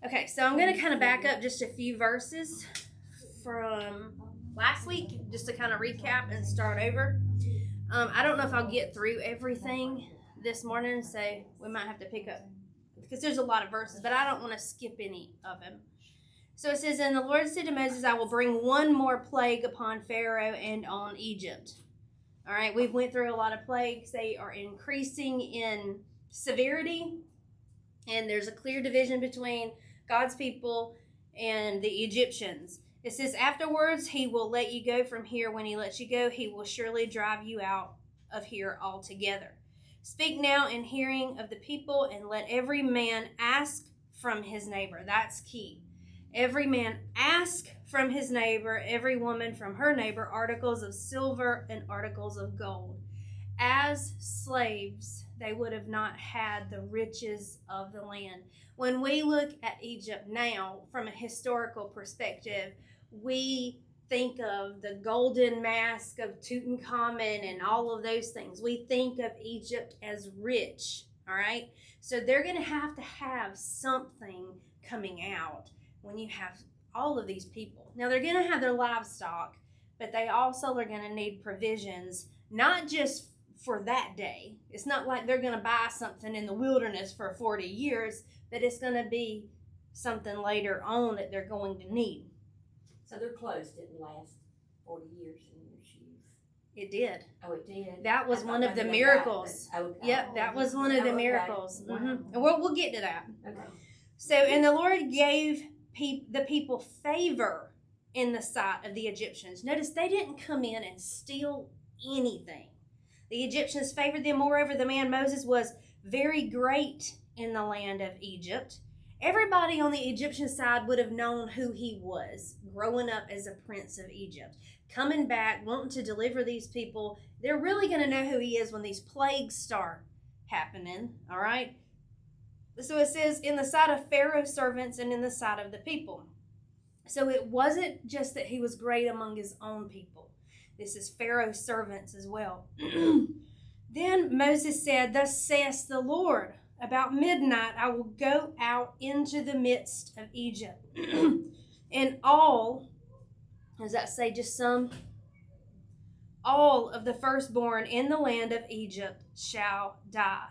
Okay, so I'm going to kind of back up just a few verses from last week just to kind of recap and start over. I don't know if I'll get through everything this morning, so we might have to pick up because there's a lot of verses, but I don't want to skip any of them. So it says, "And the Lord said to Moses, I will bring one more plague upon Pharaoh and on Egypt." All right, we've went through a lot of plagues. They are increasing in severity, and there's a clear division between God's people and the Egyptians. It says, "Afterwards, he will let you go from here. When he lets you go, he will surely drive you out of here altogether. Speak now in hearing of the people, and let every man ask from his neighbor." That's key. Every man ask from his neighbor, every woman from her neighbor, articles of silver and articles of gold. As slaves, they would have not had the riches of the land. When we look at Egypt now from a historical perspective, we think of the golden mask of Tutankhamun and all of those things. We think of Egypt as rich, all right? So they're going to have something coming out when you have all of these people. Now, they're going to have their livestock, but they also are going to need provisions, not just for that day. It's not like they're going to buy something in the wilderness for 40 years, but it's going to be something later on that they're going to need. So their clothes didn't last 40 years in your shoes. It did. Oh, it did? That was one of the miracles. Okay. Yep, that was one of the miracles. Wow. Mm-hmm. And we'll get to that. Okay. So, and the Lord gave the people favor in the sight of the Egyptians. Notice they didn't come in and steal anything. The Egyptians favored them. Moreover, the man Moses was very great in the land of Egypt. Everybody on the Egyptian side would have known who he was, growing up as a prince of Egypt. Coming back, wanting to deliver these people, they're really going to know who he is when these plagues start happening, all right? So it says, in the sight of Pharaoh's servants and in the sight of the people. So it wasn't just that he was great among his own people. This is Pharaoh's servants as well. Then Moses said, "Thus saith the Lord, about midnight I will go out into the midst of Egypt, and all," does that say just some? "All of the firstborn in the land of Egypt shall die.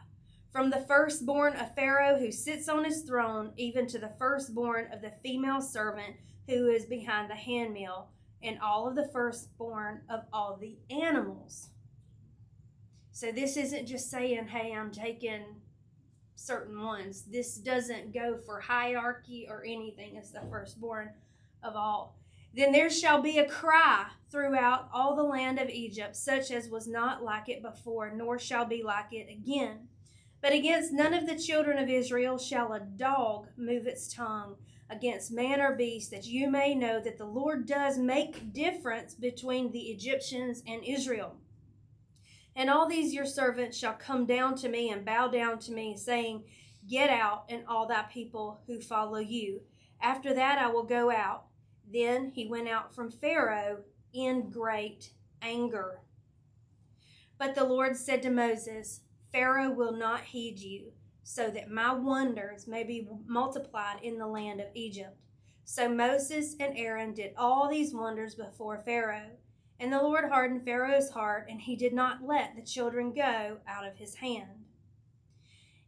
From the firstborn of Pharaoh who sits on his throne, even to the firstborn of the female servant who is behind the handmill, and all of the firstborn of all the animals." So this isn't just saying, hey, I'm taking certain ones. This doesn't go for hierarchy or anything. It's the firstborn of all. "Then there shall be a cry throughout all the land of Egypt, such as was not like it before, nor shall be like it again. But against none of the children of Israel shall a dog move its tongue against man or beast, that you may know that the Lord does make difference between the Egyptians and Israel. And all these your servants shall come down to me and bow down to me, saying, Get out, and all thy people who follow you. After that I will go out." Then he went out from Pharaoh in great anger. But the Lord said to Moses, "Pharaoh will not heed you, so that my wonders may be multiplied in the land of Egypt." So Moses and Aaron did all these wonders before Pharaoh. And the Lord hardened Pharaoh's heart, and he did not let the children go out of his hand.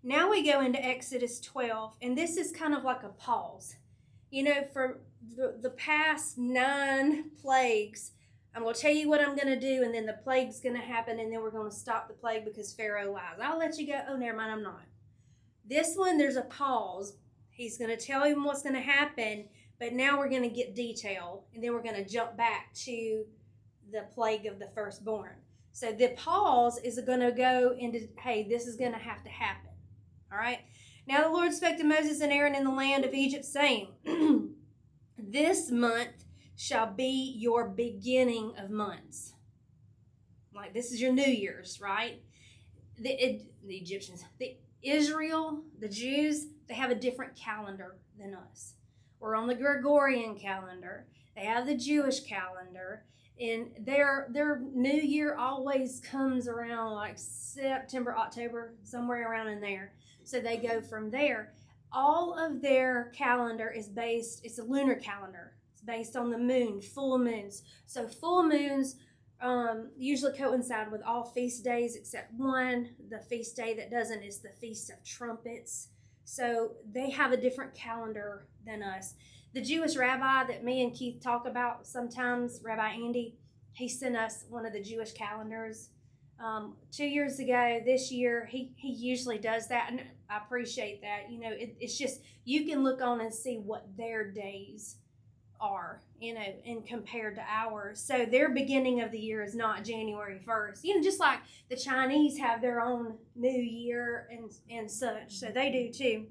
Now we go into Exodus 12, and this is kind of like a pause. You know, for the past 9 plagues, I'm going to tell you what I'm going to do, and then the plague's going to happen, and then we're going to stop the plague because Pharaoh lies. I'll let you go. Oh, never mind, I'm not. This one, there's a pause. He's going to tell him what's going to happen, but now we're going to get detail, and then we're going to jump back to the plague of the firstborn. So the pause is going to go into, hey, this is going to have to happen. All right. "Now the Lord spake to Moses and Aaron in the land of Egypt, saying, This month shall be your beginning of months." Like, this is your New Year's, right? The Egyptians, Israel, the Jews, they have a different calendar than us. We're on the Gregorian calendar. They have the Jewish calendar. And their New Year always comes around like September, October, somewhere around in there. So they go from there. all of their calendar is based, it's a lunar calendar. It's based on the moon, full moons. So full moons usually coincide with all feast days except one. The feast day that doesn't is the Feast of Trumpets. So they have a different calendar than us. The Jewish rabbi that me and Keith talk about sometimes, Rabbi Andy, he sent us one of the Jewish calendars 2 years ago. This year, he usually does that, and I appreciate that. You know, it's just, you can look on and see what their days are, you know, and compared to ours. So their beginning of the year is not January 1st. You know, just like the Chinese have their own New Year and such. So they do too.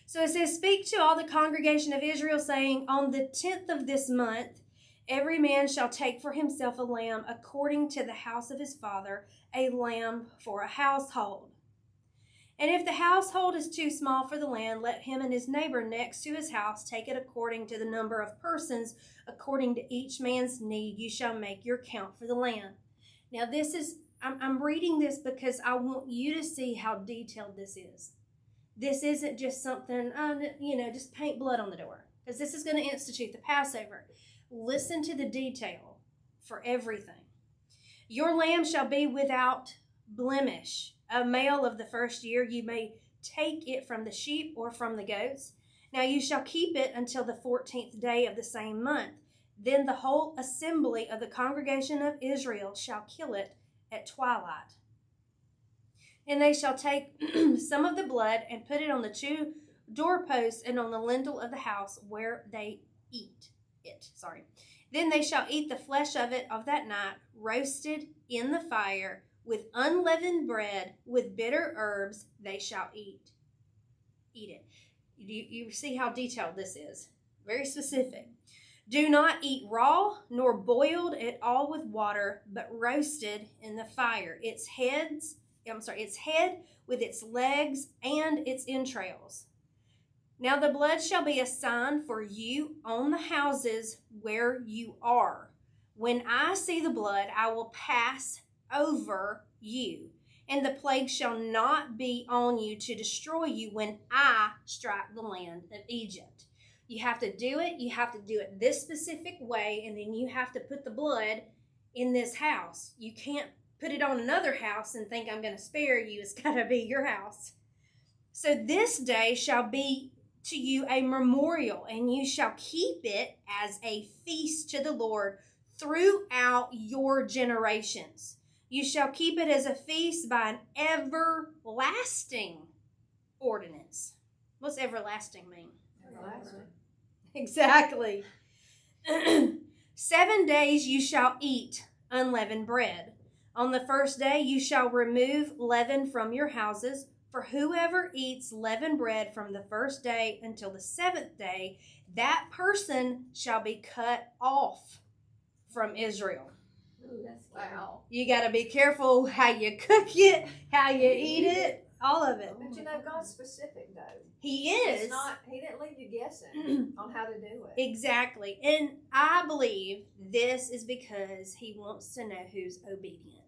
So it says, speak to all the congregation of Israel, saying, on the 10th of this month, every man shall take for himself a lamb according to the house of his father, a lamb for a household. And if the household is too small for the lamb, let him and his neighbor next to his house take it according to the number of persons, according to each man's need. You shall make your count for the lamb. Now this is, I'm reading this because I want you to see how detailed this is. This isn't just something, you know, just paint blood on the door, because this is going to institute the Passover. Listen to the detail for everything. Your lamb shall be without blemish, a male of the first year. You may take it from the sheep or from the goats. Now you shall keep it until the 14th day of the same month. Then the whole assembly of the congregation of Israel shall kill it at twilight. And they shall take some of the blood and put it on the two doorposts and on the lintel of the house where they eat it. Then they shall eat the flesh of it of that night, roasted in the fire, with unleavened bread, with bitter herbs they shall eat it. You see how detailed this is. Very specific. Do not eat raw, nor boiled at all with water, but roasted in the fire. Its head with its legs and its entrails. Now the blood shall be a sign for you on the houses where you are. When I see the blood, I will pass over you, and the plague shall not be on you to destroy you when I strike the land of Egypt. You have to do it. You have to do it this specific way, and then you have to put the blood in this house. You can't put it on another house and think I'm going to spare you. It's got to be your house. So this day shall be to you a memorial, and you shall keep it as a feast to the Lord throughout your generations. You shall keep it as a feast by an everlasting ordinance. What's everlasting mean? Everlasting. Exactly. 7 days you shall eat unleavened bread. On the first day you shall remove leaven from your houses, for whoever eats leavened bread from the first day until the 7th day, that person shall be cut off from Israel. Ooh, that's wow. You got to be careful how you cook it, how you eat it, all of it. But you know, God's specific though. He is. It's not, he didn't leave you guessing on how to do it. Exactly. And I believe this is because he wants to know who's obedient.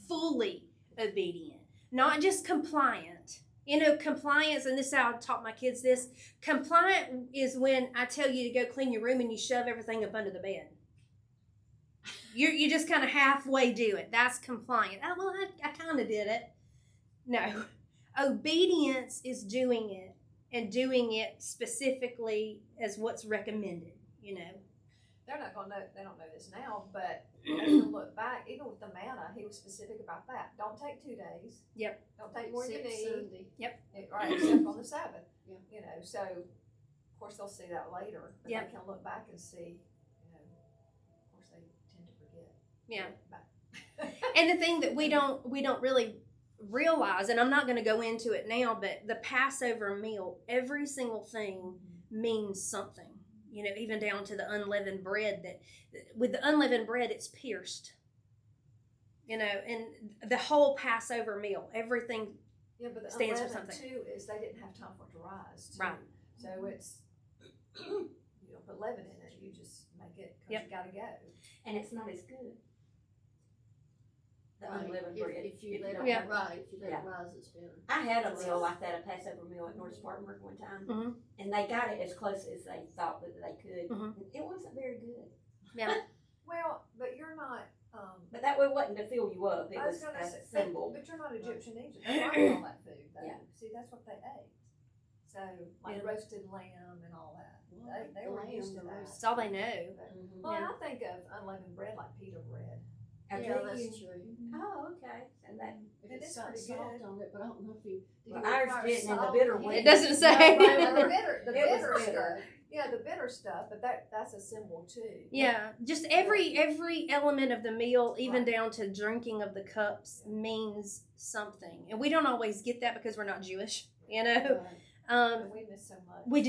Fully obedient. Not just compliant. You know, compliance, and this is how I taught my kids this. Compliant is when I tell you to go clean your room and you shove everything up under the bed. You just kind of halfway do it. That's compliant. Oh, well, I kind of did it. No. Obedience is doing it, and doing it specifically as what's recommended, you know. They're not going to know, they don't know this now, but as you look back, even with the manna, he was specific about that. Don't take 2 days. Yep. Don't take more than you need. Sunday. Yep. Right, except on the Sabbath. Yeah. You know, so of course they'll see that later, but Yep. they can look back and see, you know, of course they tend to forget. Yeah. And the thing that we don't really realize, and I'm not going to go into it now, but the Passover meal, every single thing means something. You know, even down to the unleavened bread. That with the unleavened bread, it's pierced. You know, and the whole Passover meal, everything. Yeah, but the stands for unleavened something. too is they didn't have time for it to rise. Too. Right. So it's you don't put leaven in it. You just make it because Yep. you got to go. And it's not as good. the unleavened bread. If you let don't it have it. rise, if you let Yeah. it rise, it's better. I had a meal like that, a Passover meal at North Spartanburg one time, Mhm. and they got it as close as they thought that they could. Mhm. It wasn't very good, Yeah. Well, but you're not, but that way wasn't to fill you up. It I was was gonna a say, symbol. but you're not Egyptian either. They like all that food, though. Yeah. See, that's what they ate. So, like Yeah. roasted lamb and all that. They were Lamb, used to the that. That's all they know. Mhm. Well, Yeah. I think of unleavened bread like pita bread. And Yeah, then that's you- true. Oh, okay. And that If It it's is got pretty salt good. on it, but I don't know if you. do Well, you ours require didn't in the salt? bitter one. It doesn't say. Well, the bitter It was stuff. bitter. Yeah, the bitter stuff, but that's a symbol too. Yeah, just every element of the meal, even Right. down to drinking of the cups, means something, and we don't always get that because we're not Jewish, you know. Right. And we miss so much. We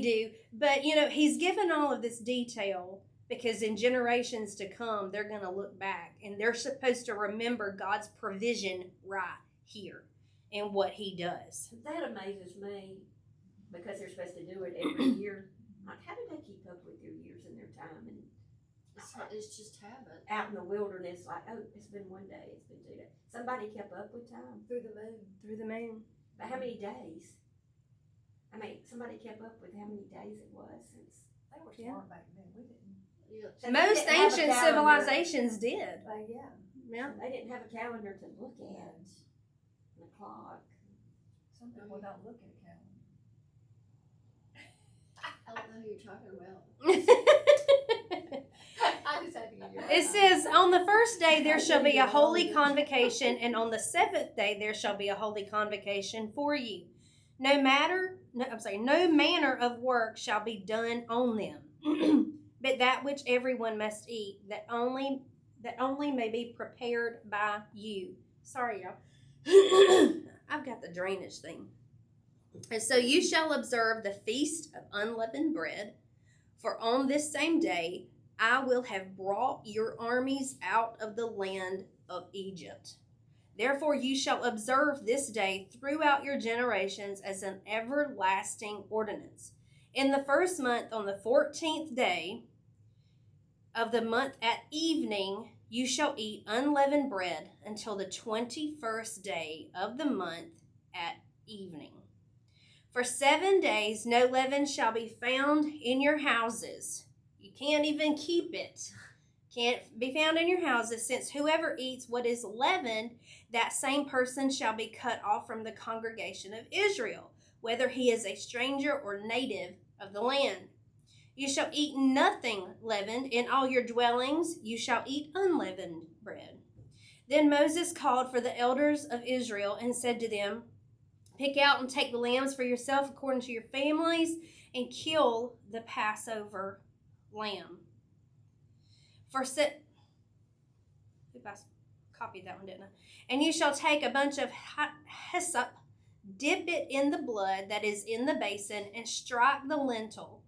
do, but he's given all of this detail because in generations to come, they're going to look back and they're supposed to remember God's provision right here and what He does. That amazes me because they're supposed to do it every year. Like, how do they keep up with their years and their time? And It's just habit. out in the wilderness, like, oh, it's been 1 day, it's been 2 days. Somebody kept up with time. Through the moon. Through the moon. But how many days? I mean, somebody kept up with how many days it was since. They were Yeah. smart back then. We didn't. Yeah. Since they Most didn't have a ancient calendar. civilizations did. Yeah. Yeah. They didn't have a calendar to look at. The clock. Some people don't look at a calendar. I don't know who you're talking about. I just had to give you It says, on the first day there shall be a holy convocation, and on the seventh day there shall be a holy convocation for you. No manner of work shall be done on them, but that which everyone must eat, that only may be prepared by you. Sorry, y'all. I've got the drainage thing. And so you shall observe the feast of unleavened bread, for on this same day I will have brought your armies out of the land of Egypt. Therefore you shall observe this day throughout your generations as an everlasting ordinance. In the first month, on the 14th day of the month at evening, you shall eat unleavened bread until the 21st day of the month at evening. For 7 days no leaven shall be found in your houses. You can't even keep it. Can't be found in your houses, since whoever eats what is leavened, that same person shall be cut off from the congregation of Israel, whether he is a stranger or native of the land. You shall eat nothing leavened in all your dwellings. You shall eat unleavened bread. Then Moses called for the elders of Israel and said to them, pick out and take the lambs for yourself according to your families, and kill the Passover lamb. I copied that one, didn't I? And you shall take a bunch of hyssop, dip it in the blood that is in the basin, and strike the lintel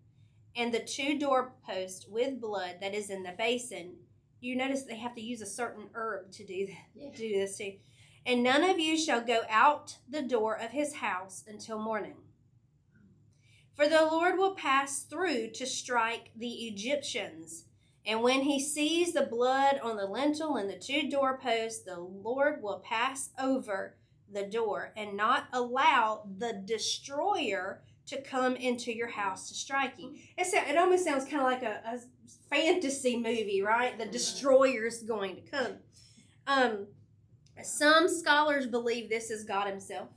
and the 2 doorposts with blood that is in the basin. You notice they have to use a certain herb to do that, Yeah. do this too. And none of you shall go out the door of his house until morning. For the Lord will pass through to strike the Egyptians. And when he sees the blood on the lintel and the 2 doorposts, the Lord will pass over the door and not allow the destroyer to come into your house to strike you. It almost sounds kind of like a fantasy movie, right? The destroyer's going to come. Some scholars believe this is God himself.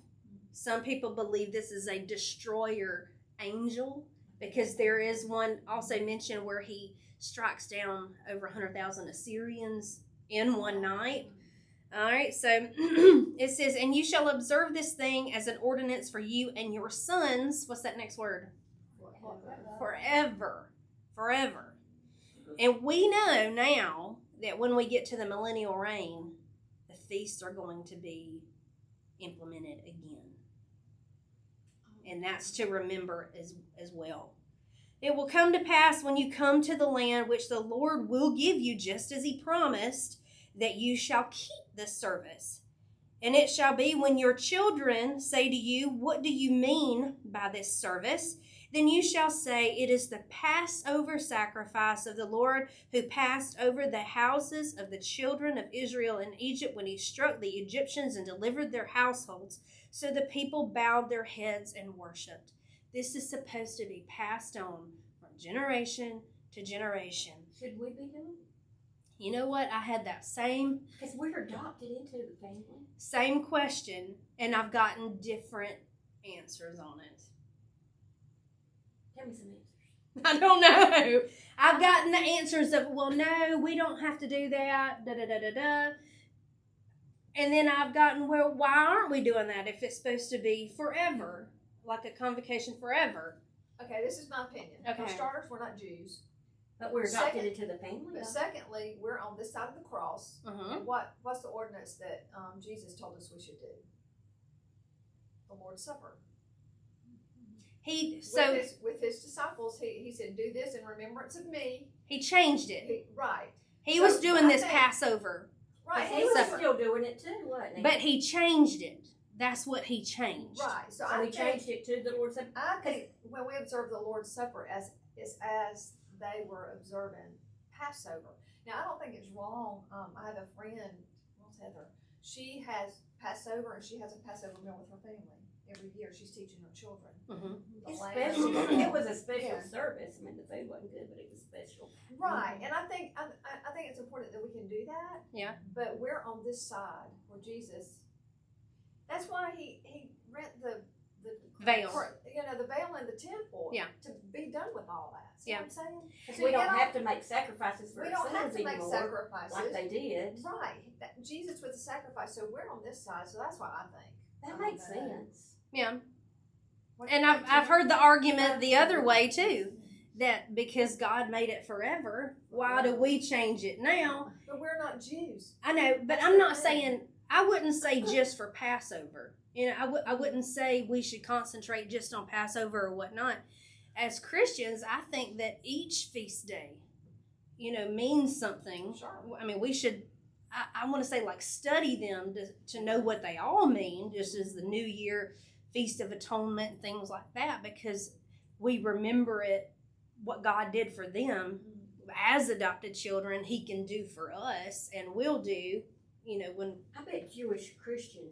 Some people believe this is a destroyer angel, because there is one also mentioned where he strikes down over 100,000 Assyrians in one night. All right, so it says, and you shall observe this thing as an ordinance for you and your sons. What's that next word? Forever. Forever. And we know now that when we get to the millennial reign, the feasts are going to be implemented again. And that's to remember as well. It will come to pass when you come to the land which the Lord will give you, just as he promised, that you shall keep this service And it shall be when your children say to you, what do you mean by this service? Then you shall say, it is the Passover sacrifice of the Lord who passed over the houses of the children of Israel in Egypt when he struck the Egyptians and delivered their households. So the people bowed their heads and worshipped. This is supposed to be passed on from generation to generation. Should we be doing it? You know what? I had that same Because we're adopted into the family. question, and I've gotten different answers on it. Tell me some answers. I don't know. I've gotten the answers of, well, no, we don't have to do that, da-da-da-da-da. And then I've gotten, well, why aren't we doing that if it's supposed to be forever? Like a convocation forever. Okay, this is my opinion. For Okay. starters, we're not Jews. But we're adopted Second- into the family. But though. secondly, we're on this side of the cross. Uh-huh. And what's the ordinance that Jesus told us we should do? The Lord's Supper. With his disciples, he said, do this in remembrance of me. He changed it. Right. He So, was doing I this think- Passover, Right. He was Supper. still doing it too, wasn't he? but he changed it. That's what he changed. Right. So, so I he think, changed it to the Lord's Supper. I think when we observe the Lord's Supper as they were observing Passover. Now, I don't think it's wrong. I have a friend, what's Heather? She has Passover and she has a Passover meal with her family every year. She's teaching her children. Mhm. the It's lamb. special. It was a special Yeah. service. I mean, the food wasn't good, but it was special. Right, and I think it's important that we can do that. Yeah. But we're on this side where Jesus. That's why he rent the Veil. the veil in the temple. Yeah. To be done with all that. See Yeah. what I'm saying? Because So we you don't know, have to make sacrifices for We don't have ourselves to make anymore, sacrifices. like they did. Right. Jesus was a sacrifice, so we're on this side. So that's what I think. That makes sense. Yeah. What And do you think, I've Jen? heard the argument the other way too, that because God made it forever, why do we change it now? But we're not Jews. I know, but I'm not saying, I wouldn't say just for Passover. You know, I wouldn't say we should concentrate just on Passover or whatnot. As Christians, I think that each feast day, means something. Sure. I mean, we should, I want to say, like, study them to know what they all mean, just as the New Year, Feast of Atonement, and things like that, because we remember it, what God did for them as adopted children, he can do for us and will do, when I bet Jewish Christians